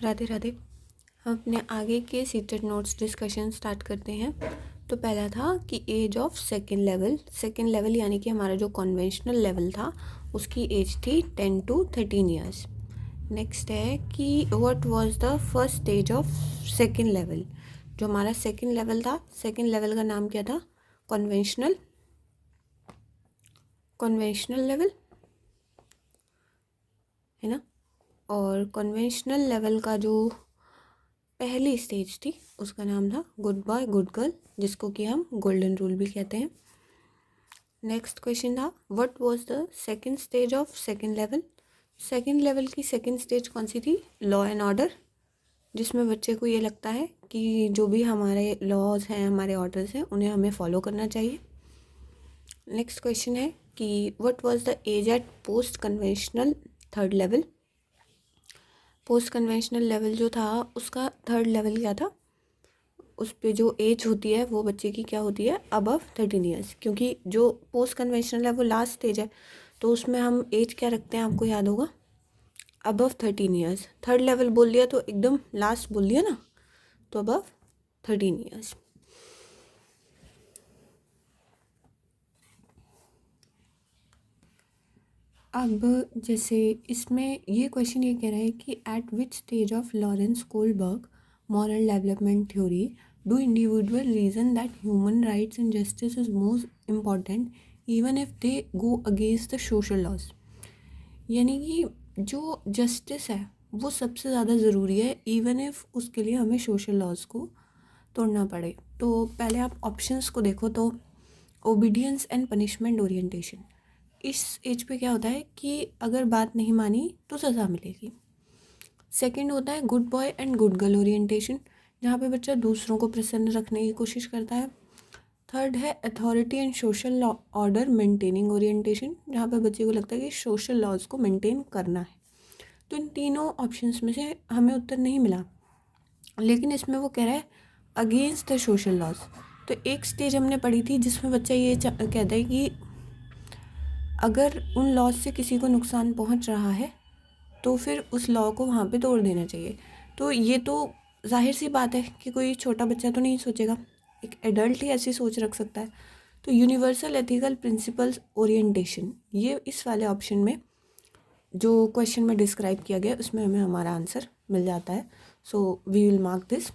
राधे राधे। हम अपने आगे के सीटेड नोट्स डिस्कशन स्टार्ट करते हैं। तो पहला था कि एज ऑफ सेकेंड लेवल यानी कि हमारा जो कन्वेंशनल लेवल था उसकी एज थी 10 to 13 ईयर्स। नेक्स्ट है कि what was the first stage of second level. जो हमारा सेकेंड लेवल था, सेकेंड लेवल का नाम क्या था? कन्वेंशनल लेवल है ना। और कन्वेंशनल लेवल का जो पहली स्टेज थी उसका नाम था गुड बॉय गुड गर्ल, जिसको कि हम गोल्डन रूल भी कहते हैं। नेक्स्ट क्वेश्चन था what was the second stage of second level. Second level की सेकंड स्टेज कौन सी थी? लॉ एंड ऑर्डर, जिसमें बच्चे को ये लगता है कि जो भी हमारे लॉज हैं, हमारे ऑर्डर्स हैं, उन्हें हमें फॉलो करना चाहिए। नेक्स्ट क्वेश्चन है कि what was the age at post conventional third level. Post conventional level जो था उसका थर्ड लेवल क्या था? उस पे जो एज होती है वो बच्चे की क्या होती है? अबव 13 ईयर्स, क्योंकि जो पोस्ट कन्वेंशनल है वो लास्ट स्टेज है, तो उसमें हम एज क्या रखते हैं आपको याद होगा? Above 13 years. थर्ड लेवल बोल दिया तो एकदम लास्ट बोल दिया ना, तो अबव 13 ईयर्स। अब जैसे इसमें ये क्वेश्चन ये कह रहा है कि at which stage of Lawrence Kohlberg moral development theory do individual reason that human rights and justice is most important even if they go against the social laws. यानी कि जो जस्टिस है वो सबसे ज़्यादा ज़रूरी है इवन इफ उसके लिए हमें सोशल लॉज को तोड़ना पड़े। तो पहले आप ऑप्शंस को देखो तो ओबीडियंस एंड पनिशमेंट ओरिएंटेशन। इस एज पे क्या होता है कि अगर बात नहीं मानी तो सज़ा मिलेगी। सेकंड होता है good boy and good girl orientation, जहाँ पे बच्चा दूसरों को प्रसन्न रखने की कोशिश करता है। थर्ड है authority and social order maintaining orientation, जहाँ पे बच्चे को लगता है कि सोशल लॉज को मेंटेन करना है। तो इन तीनों ऑप्शंस में से हमें उत्तर नहीं मिला, लेकिन इसमें वो कह रहा है अगेंस्ट द सोशल लॉज। तो एक स्टेज हमने पढ़ी थी जिसमें बच्चा ये कहता है कि अगर उन लॉज से किसी को नुकसान पहुंच रहा है तो फिर उस लॉ को वहाँ पे तोड़ देना चाहिए। तो ये तो जाहिर सी बात है कि कोई छोटा बच्चा तो नहीं सोचेगा, एक एडल्ट ही ऐसी सोच रख सकता है। तो यूनिवर्सल एथिकल प्रिंसिपल्स ओरिएंटेशन, ये इस वाले ऑप्शन में जो क्वेश्चन में डिस्क्राइब किया गया उसमें हमें हमारा आंसर मिल जाता है। So we will mark this.